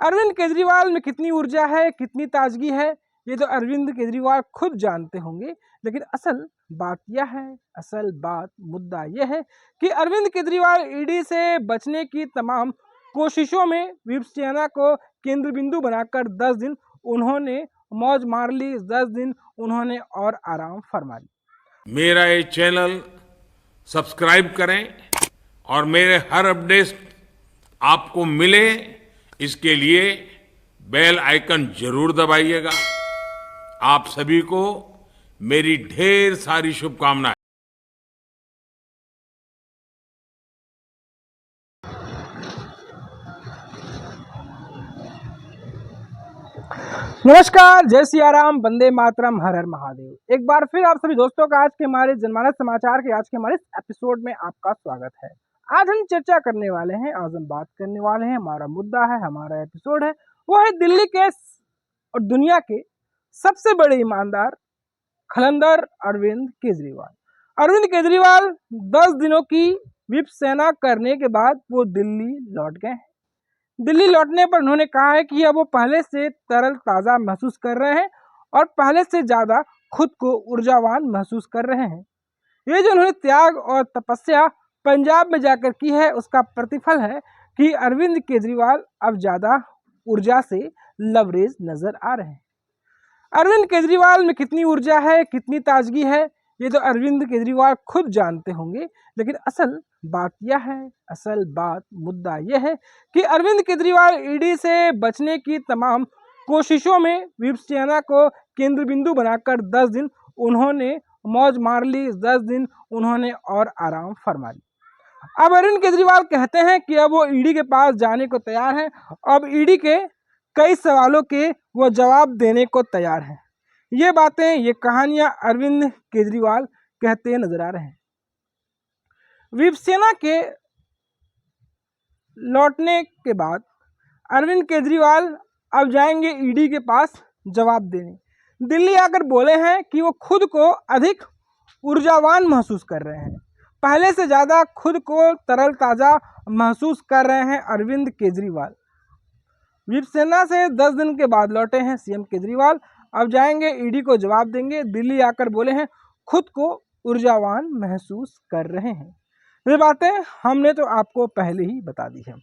अरविंद केजरीवाल में कितनी ऊर्जा है, कितनी ताजगी है, ये तो अरविंद केजरीवाल खुद जानते होंगे। लेकिन असल बात यह है, असल बात मुद्दा यह है कि अरविंद केजरीवाल ईडी से बचने की तमाम कोशिशों में शिवसेना को केंद्र बिंदु बनाकर 10 दिन उन्होंने मौज मार ली, 10 दिन उन्होंने और आराम फरमा ली। मेरा ये चैनल सब्सक्राइब करें और मेरे हर अपडेट आपको मिले, इसके लिए बेल आइकन जरूर दबाइएगा। आप सभी को मेरी ढेर सारी शुभकामनाएं। नमस्कार, जय सिया राम, वंदे मातरम, हर हर महादेव। एक बार फिर आप सभी दोस्तों का आज के हमारे जनमानस समाचार के आज के हमारे एपिसोड में आपका स्वागत है। आज हम चर्चा करने वाले हैं, आज हम बात करने वाले हैं, हमारा मुद्दा है, हमारा एपिसोड है, वो है दिल्ली के और दुनिया के सबसे बड़े ईमानदार खलंदर अरविंद केजरीवाल। अरविंद केजरीवाल 10 दिनों की विप सेना करने के बाद वो दिल्ली लौट गए हैं। दिल्ली लौटने पर उन्होंने कहा है कि अब वो पहले से तरल ताज़ा महसूस कर रहे हैं और पहले से ज़्यादा खुद को ऊर्जावान महसूस कर रहे हैं। ये जो उन्होंने त्याग और तपस्या पंजाब में जाकर की है, उसका प्रतिफल है कि अरविंद केजरीवाल अब ज़्यादा ऊर्जा से लवरेज नजर आ रहे हैं। अरविंद केजरीवाल में कितनी ऊर्जा है, कितनी ताजगी है, ये तो अरविंद केजरीवाल खुद जानते होंगे। लेकिन असल बात यह है, असल बात मुद्दा यह है कि अरविंद केजरीवाल ईडी से बचने की तमाम कोशिशों में शिवसेना को केंद्र बिंदु बनाकर 10 दिन उन्होंने मौज मार ली, 10 दिन उन्होंने और आराम फरमा ली। अब अरविंद केजरीवाल कहते हैं कि अब वो ईडी के पास जाने को तैयार हैं। अब ईडी के कई सवालों के वो जवाब देने को तैयार हैं। ये बातें, ये कहानियां अरविंद केजरीवाल कहते नजर आ रहे हैं। शिवसेना के लौटने के बाद अरविंद केजरीवाल अब जाएंगे ईडी के पास जवाब देने। दिल्ली आकर बोले हैं कि वो खुद को अधिक ऊर्जावान महसूस कर रहे हैं, पहले से ज़्यादा खुद को तरल ताज़ा महसूस कर रहे हैं अरविंद केजरीवाल। शिवसेना से 10 दिन के बाद लौटे हैं सीएम केजरीवाल, अब जाएंगे ईडी को जवाब देंगे। दिल्ली आकर बोले हैं खुद को ऊर्जावान महसूस कर रहे हैं। ये बातें हमने तो आपको पहले ही बता दी है।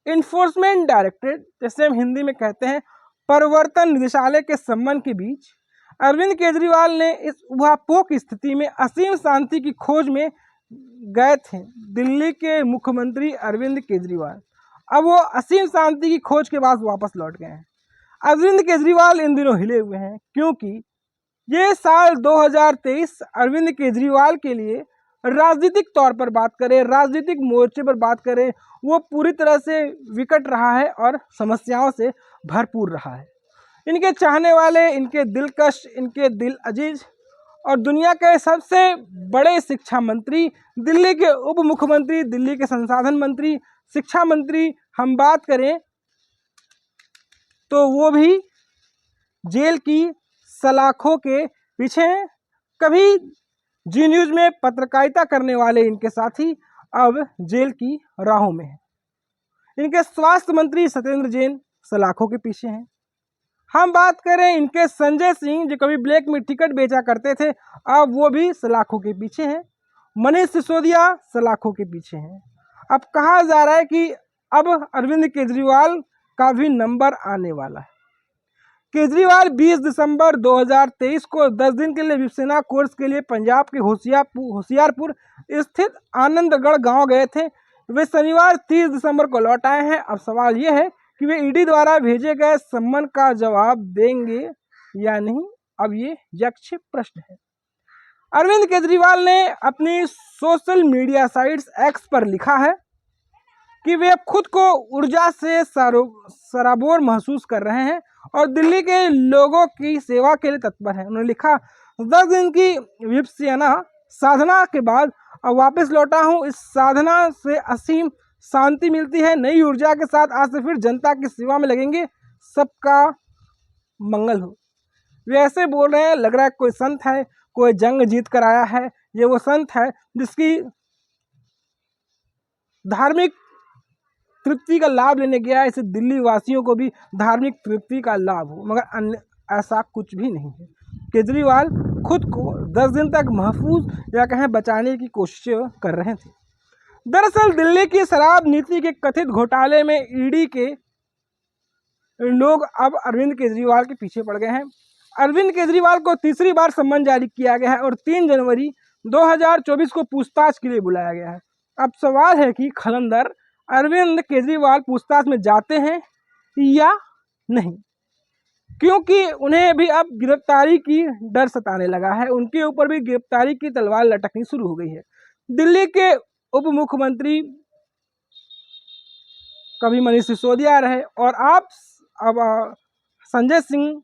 इन्फोर्समेंट डायरेक्टरेट, जैसे हम हिंदी में कहते हैं प्रवर्तन निदेशालय के संबंध के बीच अरविंद केजरीवाल ने इस उहापोह की स्थिति में असीम शांति की खोज में गए थे। दिल्ली के मुख्यमंत्री अरविंद केजरीवाल अब वो असीम शांति की खोज के बाद वापस लौट गए हैं। अरविंद केजरीवाल इन दिनों हिले हुए हैं क्योंकि ये साल 2023 अरविंद केजरीवाल के लिए राजनीतिक तौर पर बात करें, राजनीतिक मोर्चे पर बात करें, वो पूरी तरह से विकट रहा है और समस्याओं से भरपूर रहा है। इनके चाहने वाले, इनके दिलकश, इनके दिल अजीज और दुनिया के सबसे बड़े शिक्षा मंत्री, दिल्ली के उप मुख्यमंत्री, दिल्ली के संसाधन मंत्री, शिक्षा मंत्री हम बात करें तो वो भी जेल की सलाखों के पीछे हैं। कभी जी न्यूज़ में पत्रकारिता करने वाले इनके साथी अब जेल की राहों में हैं। इनके स्वास्थ्य मंत्री सत्येंद्र जैन सलाखों के पीछे हैं। हम बात करें इनके संजय सिंह, जो कभी ब्लैक में टिकट बेचा करते थे, अब वो भी सलाखों के पीछे हैं। मनीष सिसोदिया सलाखों के पीछे हैं। अब कहा जा रहा है कि अब अरविंद केजरीवाल का भी नंबर आने वाला है। केजरीवाल 20 दिसंबर 2023 को 10 दिन के लिए शिवसेना कोर्स के लिए पंजाब के होशियारपुर स्थित आनंदगढ़ गांव गए थे। वे शनिवार 30 दिसंबर को लौट आए हैं। अब सवाल यह है कि वे ईडी द्वारा भेजे गए सम्मन का जवाब देंगे या नहीं। अब ये यक्ष प्रश्न है। अरविंद केजरीवाल ने अपनी सोशल मीडिया साइट्स एक्स पर लिखा है कि वे खुद को ऊर्जा से सराबोर महसूस कर रहे हैं और दिल्ली के लोगों की सेवा के लिए तत्पर हैं। उन्होंने लिखा, 10 दिन की शिवसेना साधना के बाद अब वापस लौटा हूं। इस साधना से असीम शांति मिलती है। नई ऊर्जा के साथ आज से फिर जनता की सेवा में लगेंगे। सबका मंगल हो। वे ऐसे बोल रहे हैं, लग रहा है कोई संत है, कोई जंग जीत कर आया है। ये वो संत है जिसकी धार्मिक तृप्ति का लाभ लेने गया है, इससे दिल्ली वासियों को भी धार्मिक तृप्ति का लाभ हो, मगर अन्य ऐसा कुछ भी नहीं है। केजरीवाल खुद को 10 दिन तक महफूज या कहें बचाने की कोशिश कर रहे थे। दरअसल दिल्ली की शराब नीति के कथित घोटाले में ईडी के लोग अब अरविंद केजरीवाल के पीछे पड़ गए हैं। अरविंद केजरीवाल को तीसरी बार सम्मन जारी किया गया है और 3 जनवरी 2024 को पूछताछ के लिए बुलाया गया है। अब सवाल है कि खलंदर अरविंद केजरीवाल पूछताछ में जाते हैं या नहीं, क्योंकि उन्हें भी अब गिरफ्तारी की डर सताने लगा है। उनके ऊपर भी गिरफ्तारी की तलवार लटकनी शुरू हो गई है। दिल्ली के उप मुख्यमंत्री कभी मनीष सिसोदिया रहे और अब संजय सिंह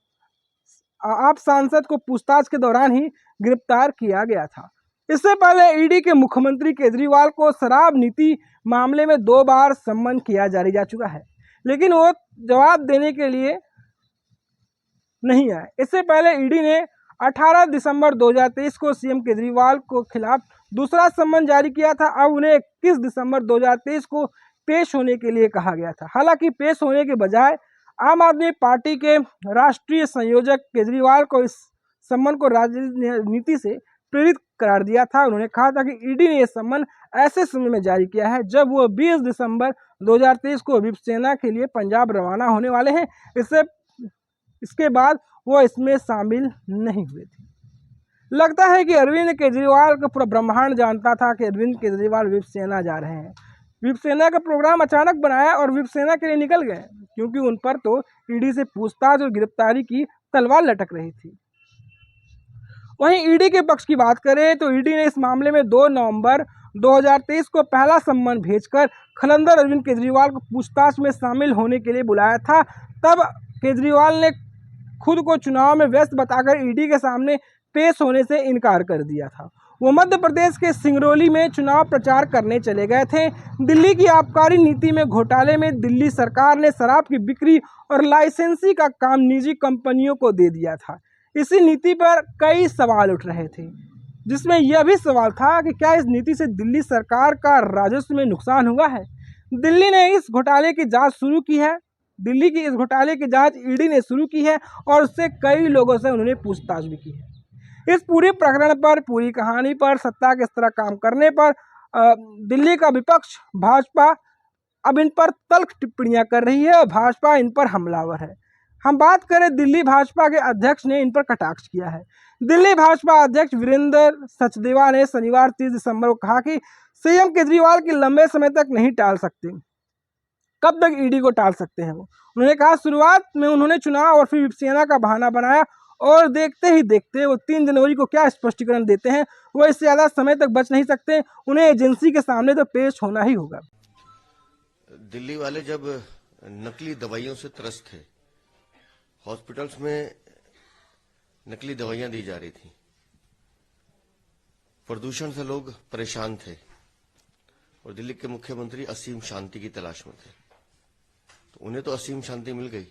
आप सांसद को पूछताछ के दौरान ही गिरफ्तार किया गया था। इससे पहले ईडी के मुख्यमंत्री केजरीवाल को शराब नीति मामले में 2 बार सम्मन किया जारी जा चुका है, लेकिन वो जवाब देने के लिए नहीं आए। इससे पहले ईडी ने 18 दिसंबर 2023 को सीएम केजरीवाल को खिलाफ दूसरा सम्मन जारी किया था। अब उन्हें 21 दिसंबर 2023 को पेश होने के लिए कहा गया था। हालांकि पेश होने के बजाय आम आदमी पार्टी के राष्ट्रीय संयोजक केजरीवाल को इस सम्मन को राजनीति से प्रेरित करार दिया था। उन्होंने कहा था कि ईडी ने यह सम्मन ऐसे समय में जारी किया है जब वो 20 दिसंबर 2023 को शिवसेना के लिए पंजाब रवाना होने वाले हैं। इसके बाद वो इसमें शामिल नहीं हुए थे। लगता है कि अरविंद केजरीवाल का पूरा ब्रह्मांड जानता था कि अरविंद केजरीवाल शिवसेना जा रहे हैं। शिवसेना का प्रोग्राम अचानक बनाया और शिवसेना के लिए निकल गए, क्योंकि उन पर तो ईडी से पूछताछ और गिरफ्तारी की तलवार लटक रही थी। वहीं ईडी के पक्ष की बात करें तो ईडी ने इस मामले में 2 नवंबर 2023 को पहला सम्मन भेजकर खलंदर अरविंद केजरीवाल को पूछताछ में शामिल होने के लिए बुलाया था। तब केजरीवाल ने खुद को चुनाव में व्यस्त बताकर ईडी के सामने पेश होने से इनकार कर दिया था। वो मध्य प्रदेश के सिंगरौली में चुनाव प्रचार करने चले गए थे। दिल्ली की आबकारी नीति में घोटाले में दिल्ली सरकार ने शराब की बिक्री और लाइसेंसी का काम निजी कंपनियों को दे दिया था। इसी नीति पर कई सवाल उठ रहे थे, जिसमें यह भी सवाल था कि क्या इस नीति से दिल्ली सरकार का राजस्व में नुकसान हुआ है। दिल्ली ने इस घोटाले की जांच शुरू की है। दिल्ली की इस घोटाले की जांच ईडी ने शुरू की है और उससे कई लोगों से उन्होंने पूछताछ भी की है। इस पूरे प्रकरण पर, पूरी कहानी पर, सत्ता किस तरह काम करने पर दिल्ली का विपक्ष भाजपा अब इन पर तल्ख टिप्पणियां कर रही है और भाजपा इन पर हमलावर है। हम बात करें दिल्ली भाजपा के अध्यक्ष ने इन पर कटाक्ष किया है। दिल्ली भाजपा अध्यक्ष वीरेंद्र सचदेवा ने शनिवार 30 दिसंबर को कहा कि सीएम केजरीवाल की लंबे समय तक नहीं टाल सकते। कब तक ईडी को टाल सकते हैं वो? उन्होंने कहा शुरुआत में उन्होंने चुनाव और फिर शिवसेना का बहाना बनाया और देखते ही देखते वो 3 जनवरी को क्या स्पष्टीकरण देते हैं। वो इससे ज़्यादा समय तक बच नहीं सकते। उन्हें एजेंसी के सामने तो पेश होना ही होगा। दिल्ली वाले जब नकली दवाइयों से त्रस्त थे, हॉस्पिटल्स में नकली दवाइयां दी जा रही थी, प्रदूषण से लोग परेशान थे और दिल्ली के मुख्यमंत्री असीम शांति की तलाश में थे। तो उन्हें तो असीम शांति मिल गई,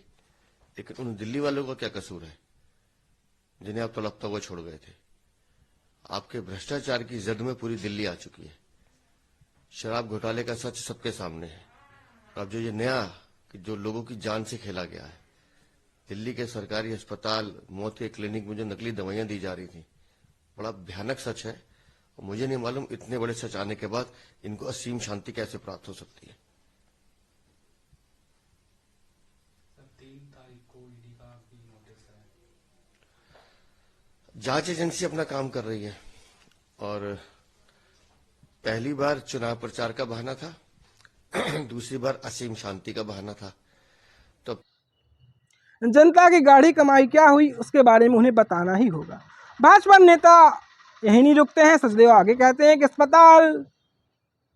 लेकिन उन दिल्ली वालों का क्या कसूर है जिन्हें आप तड़पता हुआ छोड़ गए थे? आपके भ्रष्टाचार की जद में पूरी दिल्ली आ चुकी है। शराब घोटाले का सच सबके सामने है। अब जो ये नया कि जो लोगों की जान से खेला गया है, दिल्ली के सरकारी अस्पताल, मौत के क्लिनिक में जो नकली दवाइयां दी जा रही थी, बड़ा भयानक सच है और मुझे नहीं मालूम इतने बड़े सच आने के बाद इनको असीम शांति कैसे प्राप्त हो सकती है। 3 तारीख को ईडी का भी नोटिस है। जांच एजेंसी अपना काम कर रही है और पहली बार चुनाव प्रचार का बहाना था, दूसरी बार असीम शांति का बहाना था। तो जनता की गाढ़ी कमाई क्या हुई उसके बारे में उन्हें बताना ही होगा। भाजपा नेता यही नहीं रुकते हैं। सचदेव आगे कहते हैं कि अस्पताल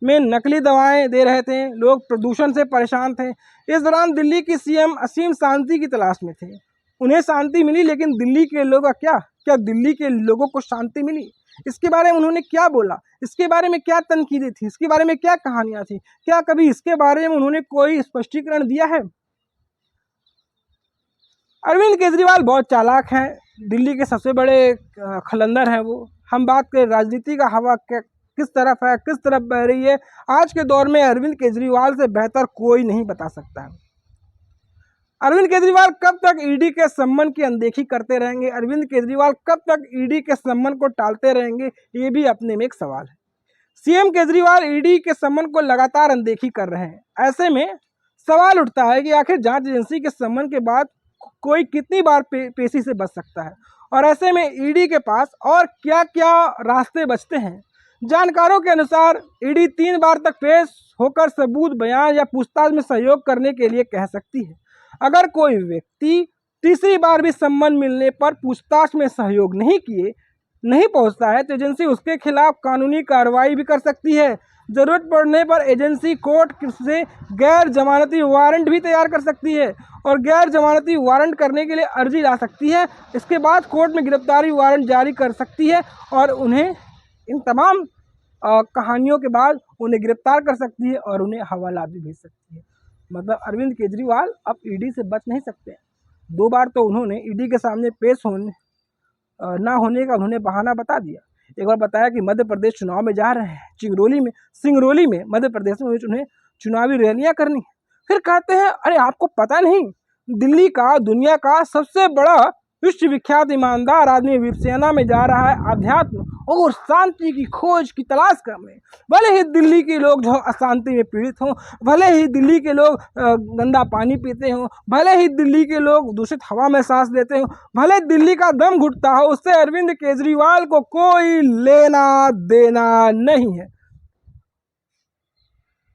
में नकली दवाएं दे रहे थे, लोग प्रदूषण से परेशान थे। इस दौरान दिल्ली की सीएम असीम शांति की तलाश में थे। उन्हें शांति मिली, लेकिन दिल्ली के लोग क्या दिल्ली के लोगों को शांति मिली? इसके बारे में उन्होंने क्या बोला? इसके बारे में क्या तनकीदें थी? इसके बारे में क्या कहानियां थी? क्या कभी इसके बारे में उन्होंने कोई स्पष्टीकरण दिया है? अरविंद केजरीवाल बहुत चालाक हैं। दिल्ली के सबसे बड़े खलंदर हैं वो। हम बात करें राजनीति का हवा किस तरफ है, किस तरफ बह रही है, आज के दौर में अरविंद केजरीवाल से बेहतर कोई नहीं बता सकता है। अरविंद केजरीवाल कब तक ईडी के सम्मन की अनदेखी करते रहेंगे, अरविंद केजरीवाल कब तक ईडी के सम्मन को टालते रहेंगे, ये भी अपने में एक सवाल है। सीएम केजरीवाल ईडी के सम्मन को लगातार अनदेखी कर रहे हैं। ऐसे में सवाल उठता है कि आखिर जांच एजेंसी के सम्मन के बाद कोई कितनी बार पेशी से बच सकता है, और ऐसे में ईडी के पास और क्या क्या रास्ते बचते हैं। जानकारों के अनुसार ईडी 3 बार तक पेश होकर सबूत, बयान या पूछताछ में सहयोग करने के लिए कह सकती है। अगर कोई व्यक्ति तीसरी बार भी सम्मन मिलने पर पूछताछ में सहयोग नहीं पहुंचता है तो एजेंसी उसके खिलाफ कानूनी कार्रवाई भी कर सकती है। जरूरत पड़ने पर एजेंसी कोर्ट से गैर जमानती वारंट भी तैयार कर सकती है और गैर जमानती वारंट करने के लिए अर्जी ला सकती है। इसके बाद कोर्ट में गिरफ्तारी वारंट जारी कर सकती है और उन्हें इन तमाम कहानियों के बाद उन्हें गिरफ्तार कर सकती है और उन्हें हवाला भी भेज सकती है। मतलब अरविंद केजरीवाल अब ईडी से बच नहीं सकते। 2 बार तो उन्होंने ईडी के सामने पेश ना होने का उन्होंने बहाना बता दिया। एक बार बताया कि मध्य प्रदेश चुनाव में जा रहे हैं, सिंगरौली में मध्य प्रदेश में उन्हें चुनावी रैलियां करनी है। फिर कहते हैं अरे आपको पता नहीं, दिल्ली का दुनिया का सबसे बड़ा विश्वविख्यात ईमानदार आदमी शिवसेना में जा रहा है अध्यात्म और शांति की खोज की तलाश करने। भले ही दिल्ली के लोग जो अशांति में पीड़ित हों, भले ही दिल्ली के लोग गंदा पानी पीते हों, भले ही दिल्ली के लोग दूषित हवा में सांस लेते हों, भले दिल्ली का दम घुटता हो, उससे अरविंद केजरीवाल को कोई लेना देना नहीं है।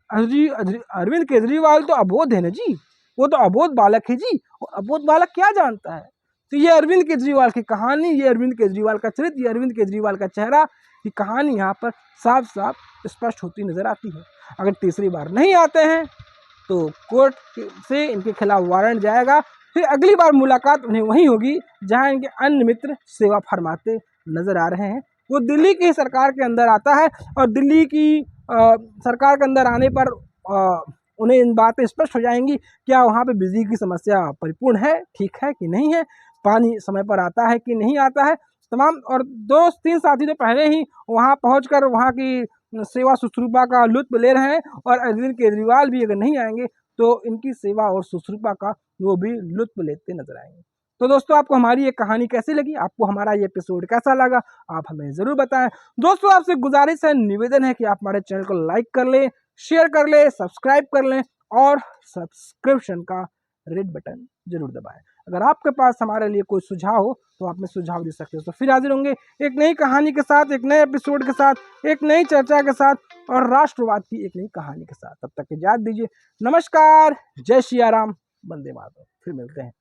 अरविंद केजरीवाल तो अबोध है ना जी, वो तो अबोध बालक है जी। और अबोध बालक क्या जानता है? तो ये अरविंद केजरीवाल की कहानी, ये अरविंद केजरीवाल का चरित्र, ये अरविंद केजरीवाल का चेहरा की कहानी यहाँ पर साफ साफ स्पष्ट होती नजर आती है। अगर तीसरी बार नहीं आते हैं तो कोर्ट से इनके खिलाफ वारंट जाएगा, फिर अगली बार मुलाकात उन्हें वहीं होगी जहाँ इनके अन्य मित्र सेवा फरमाते नजर आ रहे हैं। वो दिल्ली की सरकार के अंदर आता है और दिल्ली की सरकार के अंदर आने पर उन्हें इन बातें स्पष्ट हो जाएंगी, क्या वहाँ पे बिजली की समस्या परिपूर्ण है, ठीक है कि नहीं है, पानी समय पर आता है कि नहीं आता है, तमाम। और 2-3 साथी तो पहले ही वहाँ पहुंचकर वहाँ की सेवा शुश्रूषा का लुत्फ ले रहे हैं और अरविंद केजरीवाल भी अगर नहीं आएंगे तो इनकी सेवा और शुश्रूषा का वो भी लुत्फ लेते नजर आएंगे। तो दोस्तों, आपको हमारी ये कहानी कैसी लगी, आपको हमारा ये एपिसोड कैसा लगा, आप हमें ज़रूर बताएं। दोस्तों, आपसे गुजारिश है, निवेदन है कि आप हमारे चैनल को लाइक कर लें, शेयर कर लें, सब्सक्राइब कर लें और सब्सक्रिप्शन का रेड बटन जरूर दबाएं। अगर आपके पास हमारे लिए कोई सुझाव हो तो आप में सुझाव दे सकते हो। तो फिर हाजिर होंगे एक नई कहानी के साथ, एक नए एपिसोड के साथ, एक नई चर्चा के साथ और राष्ट्रवाद की एक नई कहानी के साथ। तब तक इजाजत दीजिए। नमस्कार, जय सिया राम, वंदे मातरम। फिर मिलते हैं।